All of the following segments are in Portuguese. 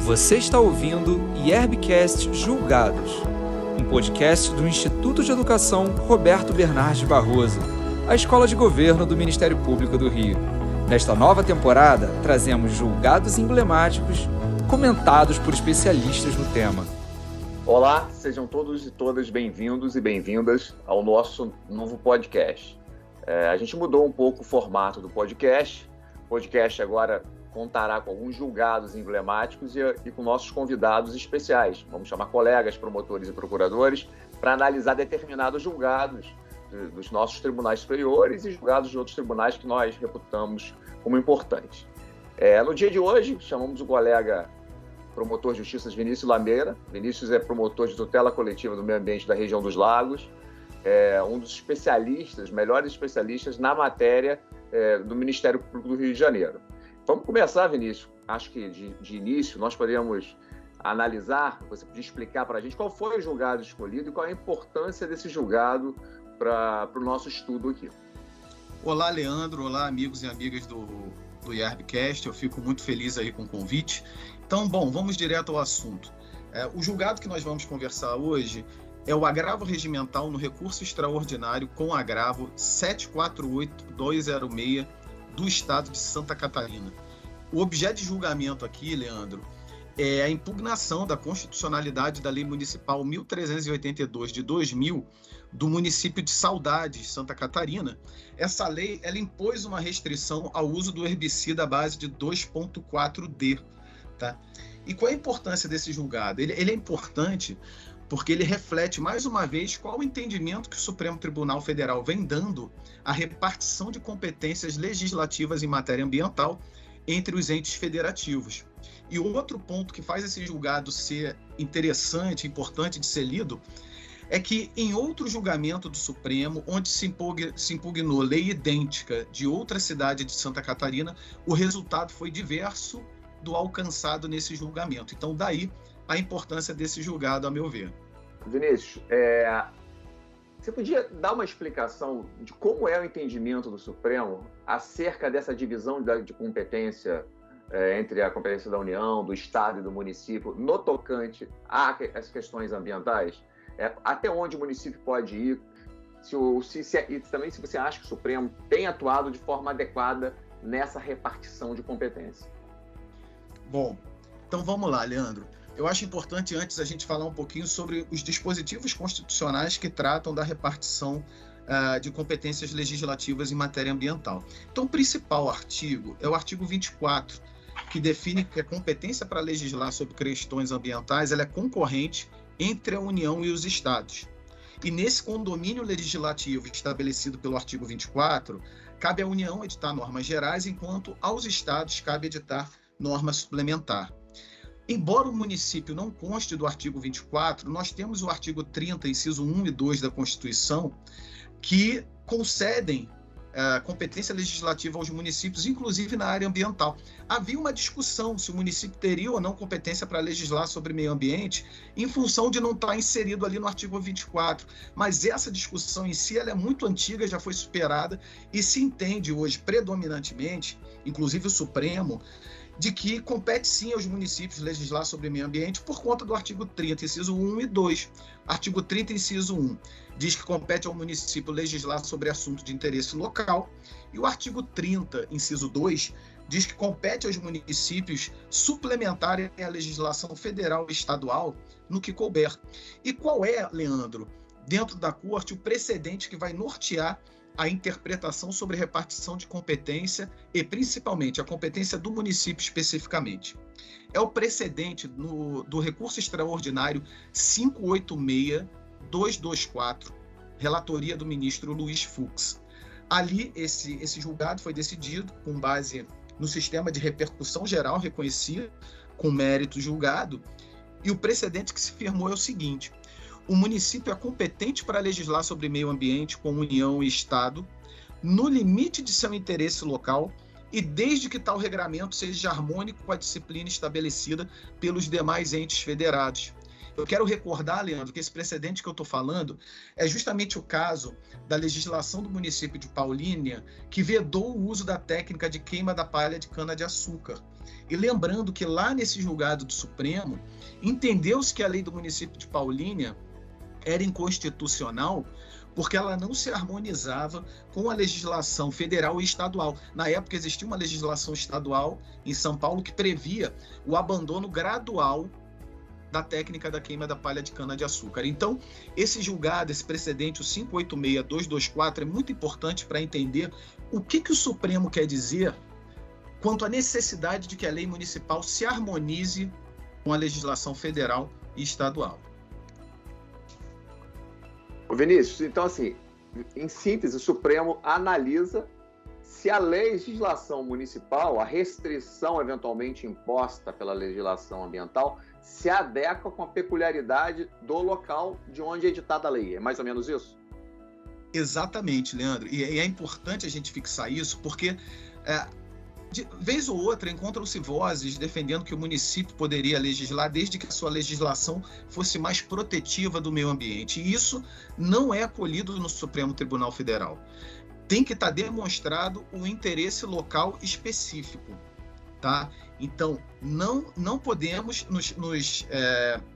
Você está ouvindo IERBcast Julgados, um podcast do Instituto de Educação Roberto Bernardes Barroso, a Escola de Governo do Ministério Público do Rio. Nesta nova temporada, trazemos julgados emblemáticos comentados por especialistas no tema. Olá, sejam todos e todas bem-vindos e bem-vindas ao nosso novo podcast. A gente mudou um pouco o formato do podcast. O podcast agora contará com alguns julgados emblemáticos e com nossos convidados especiais. Vamos chamar colegas, promotores e procuradores para analisar determinados julgados dos nossos tribunais superiores e julgados de outros tribunais que nós reputamos como importantes. No dia de hoje, chamamos o colega promotor de justiça Vinícius Lameira. Vinícius é promotor de tutela coletiva do meio ambiente da região dos Lagos, um dos especialistas, melhores especialistas na matéria do Ministério Público do Rio de Janeiro. Vamos começar, Vinícius. Acho que de início nós podemos analisar, você podia explicar para a gente qual foi o julgado escolhido e qual a importância desse julgado para o nosso estudo aqui. Olá, Leandro. Olá, amigos e amigas do IERBcast. Eu fico muito feliz aí com o convite. Então, vamos direto ao assunto. O julgado que nós vamos conversar hoje é o agravo regimental no recurso extraordinário com agravo 748206 do Estado de Santa Catarina. O objeto de julgamento aqui, Leandro, é a impugnação da constitucionalidade da Lei Municipal 1382 de 2000 do município de Saudades, Santa Catarina. Essa lei, ela impôs uma restrição ao uso do herbicida à base de 2,4-D. Tá? E qual é a importância desse julgado? Ele é importante porque ele reflete, mais uma vez, qual o entendimento que o Supremo Tribunal Federal vem dando à repartição de competências legislativas em matéria ambiental entre os entes federativos. E outro ponto que faz esse julgado ser interessante, importante de ser lido, é que em outro julgamento do Supremo, onde se impugnou lei idêntica de outra cidade de Santa Catarina, o resultado foi diverso do alcançado nesse julgamento. Então, daí a importância desse julgado, a meu ver. Vinícius, você podia dar uma explicação de como é o entendimento do Supremo acerca dessa divisão de competência entre a competência da União, do Estado e do município no tocante às questões ambientais? Até onde o município pode ir? E também se você acha que o Supremo tem atuado de forma adequada nessa repartição de competência. Bom, então vamos lá, Leandro. Eu acho importante antes a gente falar um pouquinho sobre os dispositivos constitucionais que tratam da repartição de competências legislativas em matéria ambiental. Então, o principal artigo é o artigo 24, que define que a competência para legislar sobre questões ambientais ela é concorrente entre a União e os Estados. E nesse condomínio legislativo estabelecido pelo artigo 24, cabe à União editar normas gerais, enquanto aos Estados cabe editar norma suplementar. Embora o município não conste do artigo 24, nós temos o artigo 30, inciso 1 e 2 da Constituição, que concedem competência legislativa aos municípios, inclusive na área ambiental. Havia uma discussão se o município teria ou não competência para legislar sobre meio ambiente, em função de não estar inserido ali no artigo 24. Mas essa discussão em si ela é muito antiga, já foi superada, e se entende hoje predominantemente, inclusive o Supremo, de que compete sim aos municípios legislar sobre meio ambiente por conta do artigo 30, inciso 1 e 2. Artigo 30, inciso 1, diz que compete ao município legislar sobre assunto de interesse local, e o artigo 30, inciso 2, diz que compete aos municípios suplementarem a legislação federal e estadual no que couber. E qual é, Leandro, dentro da Corte, o precedente que vai nortear a interpretação sobre repartição de competência e, principalmente, a competência do município especificamente? É o precedente do recurso extraordinário 586224, relatoria do ministro Luiz Fux. Ali, esse julgado foi decidido com base no sistema de repercussão geral reconhecido, com mérito julgado, e o precedente que se firmou é o seguinte: o município é competente para legislar sobre meio ambiente com União e Estado, no limite de seu interesse local e desde que tal regramento seja harmônico com a disciplina estabelecida pelos demais entes federados. Eu quero recordar, Leandro, que esse precedente que eu estou falando é justamente o caso da legislação do município de Paulínia, que vedou o uso da técnica de queima da palha de cana-de-açúcar. E lembrando que lá nesse julgado do Supremo, entendeu-se que a lei do município de Paulínia era inconstitucional porque ela não se harmonizava com a legislação federal e estadual. Na época existia uma legislação estadual em São Paulo que previa o abandono gradual da técnica da queima da palha de cana-de-açúcar. Então, esse julgado, esse precedente, o 586.224, é muito importante para entender o que o Supremo quer dizer quanto à necessidade de que a lei municipal se harmonize com a legislação federal e estadual. Vinícius, então assim, em síntese, o Supremo analisa se a legislação municipal, a restrição eventualmente imposta pela legislação ambiental, se adequa com a peculiaridade do local de onde é editada a lei. É mais ou menos isso? Exatamente, Leandro. E é importante a gente fixar isso, porque de vez ou outra encontram-se vozes defendendo que o município poderia legislar desde que a sua legislação fosse mais protetiva do meio ambiente. E isso não é acolhido no Supremo Tribunal Federal. Tem que estar demonstrado o interesse local específico, tá? Então, não podemos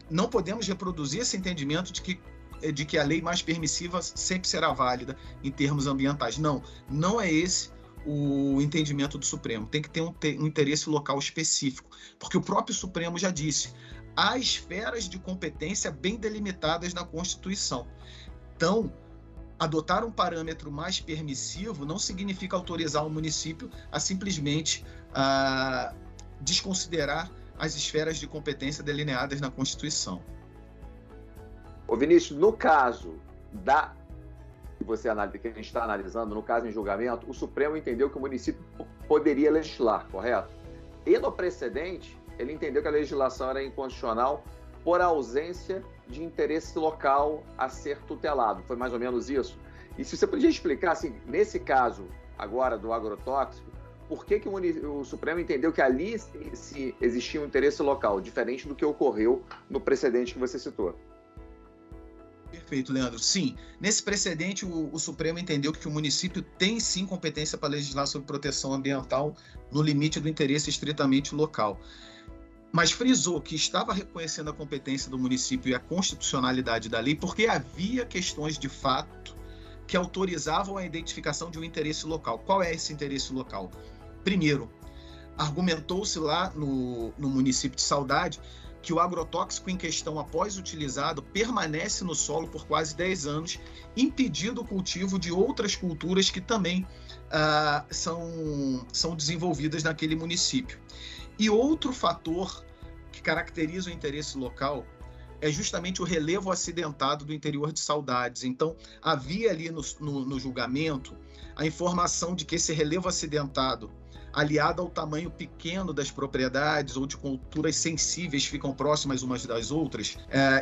não podemos reproduzir esse entendimento de que a lei mais permissiva sempre será válida em termos ambientais. Não é esse o entendimento do Supremo. Tem que ter um interesse local específico, porque o próprio Supremo já disse, há esferas de competência bem delimitadas na Constituição. Então, adotar um parâmetro mais permissivo não significa autorizar o município a simplesmente desconsiderar as esferas de competência delineadas na Constituição. Ô Vinícius, no caso que a gente está analisando, no caso em julgamento, o Supremo entendeu que o município poderia legislar, correto? E no precedente, ele entendeu que a legislação era inconstitucional por ausência de interesse local a ser tutelado. Foi mais ou menos isso? E se você podia explicar, assim, nesse caso agora do agrotóxico, por que o Supremo entendeu que ali se existia um interesse local, diferente do que ocorreu no precedente que você citou? Perfeito, Leandro. Sim, nesse precedente o Supremo entendeu que o município tem sim competência para legislar sobre proteção ambiental no limite do interesse estritamente local. Mas frisou que estava reconhecendo a competência do município e a constitucionalidade da lei porque havia questões de fato que autorizavam a identificação de um interesse local. Qual é esse interesse local? Primeiro, argumentou-se lá no município de Saudade que o agrotóxico em questão, após utilizado, permanece no solo por quase 10 anos, impedindo o cultivo de outras culturas que também são desenvolvidas naquele município. E outro fator que caracteriza o interesse local é justamente o relevo acidentado do interior de Saudades. Então, havia ali no julgamento a informação de que esse relevo acidentado, aliado ao tamanho pequeno das propriedades ou de culturas sensíveis ficam próximas umas das outras,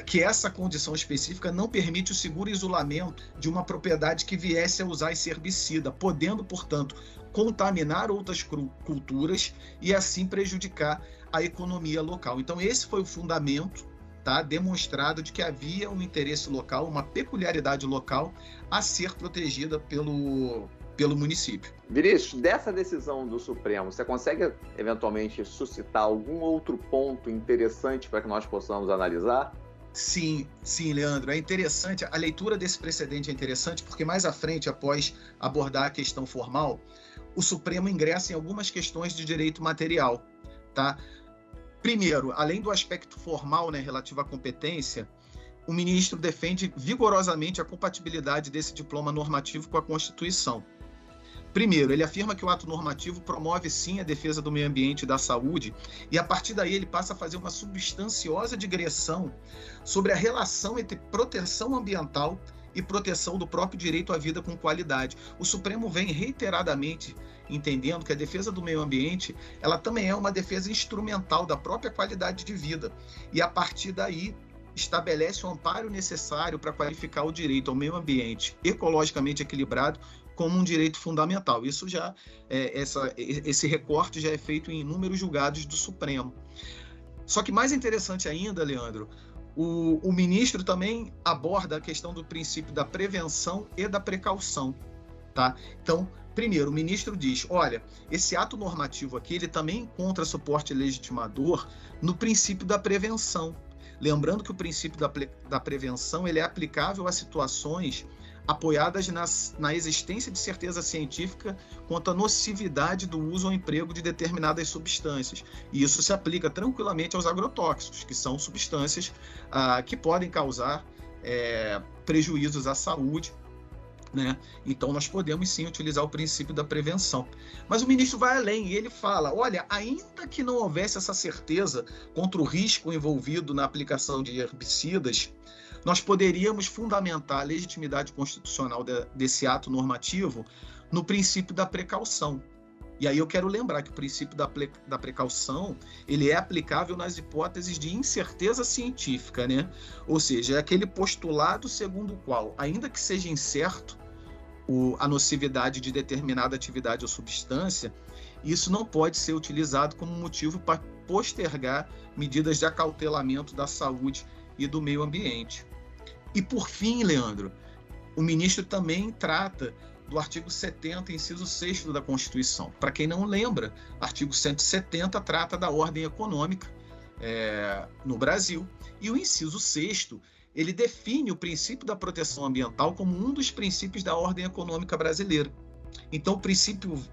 que essa condição específica não permite o seguro isolamento de uma propriedade que viesse a usar esse herbicida, podendo, portanto, contaminar outras culturas e assim prejudicar a economia local. Então, esse foi o fundamento, tá, demonstrado de que havia um interesse local, uma peculiaridade local a ser protegida pelo município. Vinícius, dessa decisão do Supremo, você consegue eventualmente suscitar algum outro ponto interessante para que nós possamos analisar? Sim, Leandro, é interessante, a leitura desse precedente é interessante porque mais à frente, após abordar a questão formal, o Supremo ingressa em algumas questões de direito material, tá? Primeiro, além do aspecto formal, né, relativo à competência, o ministro defende vigorosamente a compatibilidade desse diploma normativo com a Constituição. Primeiro, ele afirma que o ato normativo promove sim a defesa do meio ambiente e da saúde, e a partir daí ele passa a fazer uma substanciosa digressão sobre a relação entre proteção ambiental e proteção do próprio direito à vida com qualidade. O Supremo vem reiteradamente entendendo que a defesa do meio ambiente, ela também é uma defesa instrumental da própria qualidade de vida, e a partir daí estabelece o amparo necessário para qualificar o direito ao meio ambiente ecologicamente equilibrado como um direito fundamental. Isso já esse recorte já é feito em inúmeros julgados do Supremo. Só que mais interessante ainda, Leandro, o ministro também aborda a questão do princípio da prevenção e da precaução, tá? Então, Primeiro, o ministro diz, olha, esse ato normativo aqui, ele também encontra suporte legitimador no princípio da prevenção. Lembrando que o princípio da prevenção, ele é aplicável a situações apoiadas na existência de certeza científica quanto à nocividade do uso ou emprego de determinadas substâncias. E isso se aplica tranquilamente aos agrotóxicos, que são substâncias que podem causar prejuízos à saúde, né? Então, nós podemos sim utilizar o princípio da prevenção. Mas o ministro vai além e ele fala, olha, ainda que não houvesse essa certeza contra o risco envolvido na aplicação de herbicidas, nós poderíamos fundamentar a legitimidade constitucional desse ato normativo no princípio da precaução. E aí eu quero lembrar que o princípio da precaução, ele é aplicável nas hipóteses de incerteza científica, né? Ou seja, é aquele postulado segundo o qual, ainda que seja incerto a nocividade de determinada atividade ou substância, isso não pode ser utilizado como motivo para postergar medidas de acautelamento da saúde e do meio ambiente. E por fim, Leandro, o ministro também trata do artigo 70, inciso 6º da Constituição. Para quem não lembra, artigo 170 trata da ordem econômica no Brasil. E o inciso 6º, ele define o princípio da proteção ambiental como um dos princípios da ordem econômica brasileira. Então,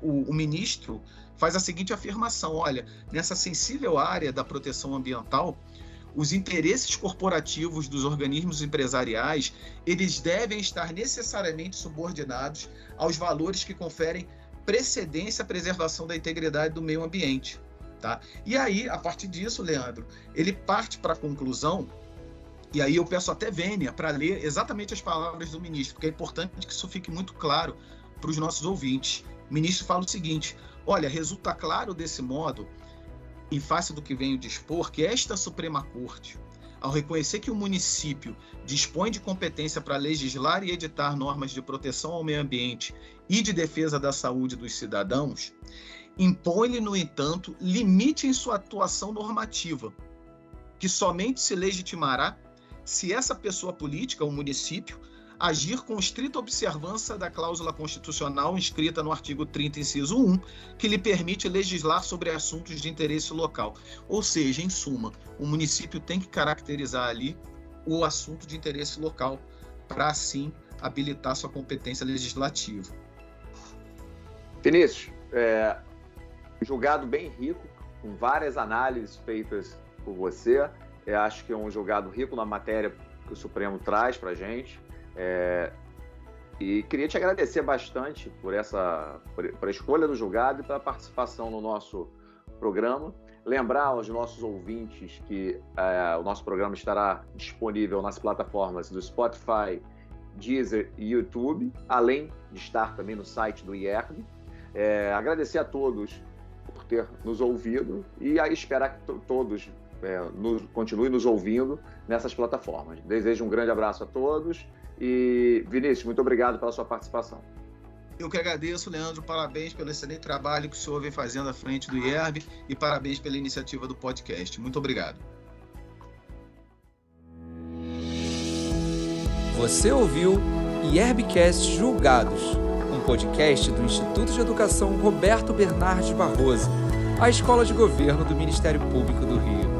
o ministro faz a seguinte afirmação, olha, nessa sensível área da proteção ambiental, os interesses corporativos dos organismos empresariais, eles devem estar necessariamente subordinados aos valores que conferem precedência à preservação da integridade do meio ambiente. Tá? E aí, a partir disso, Leandro, ele parte para a conclusão, e aí eu peço até Vênia para ler exatamente as palavras do ministro, porque é importante que isso fique muito claro para os nossos ouvintes. O ministro fala o seguinte, olha, resulta claro desse modo, em face do que venho dispor, que esta Suprema Corte, ao reconhecer que o município dispõe de competência para legislar e editar normas de proteção ao meio ambiente e de defesa da saúde dos cidadãos, impõe-lhe, no entanto, limite em sua atuação normativa, que somente se legitimará se essa pessoa política, o município, agir com estrita observância da cláusula constitucional inscrita no artigo 30, inciso 1, que lhe permite legislar sobre assuntos de interesse local. Ou seja, em suma, o município tem que caracterizar ali o assunto de interesse local para, assim, habilitar sua competência legislativa. Vinícius, julgado bem rico, com várias análises feitas por você. Eu acho que é um julgado rico na matéria que o Supremo traz para a gente. E queria te agradecer bastante por a escolha do julgado e pela participação no nosso programa. Lembrar aos nossos ouvintes que o nosso programa estará disponível nas plataformas do Spotify, Deezer e YouTube, além de estar também no site do IERB. Agradecer a todos por ter nos ouvido e esperar que todos continuem nos ouvindo nessas plataformas. Desejo um grande abraço a todos. E, Vinícius, muito obrigado pela sua participação. Eu que agradeço, Leandro. Parabéns pelo excelente trabalho que o senhor vem fazendo à frente do IERB e parabéns pela iniciativa do podcast. Muito obrigado. Você ouviu IERBcast Julgados, um podcast do Instituto de Educação Roberto Bernardes Barroso, a Escola de Governo do Ministério Público do Rio.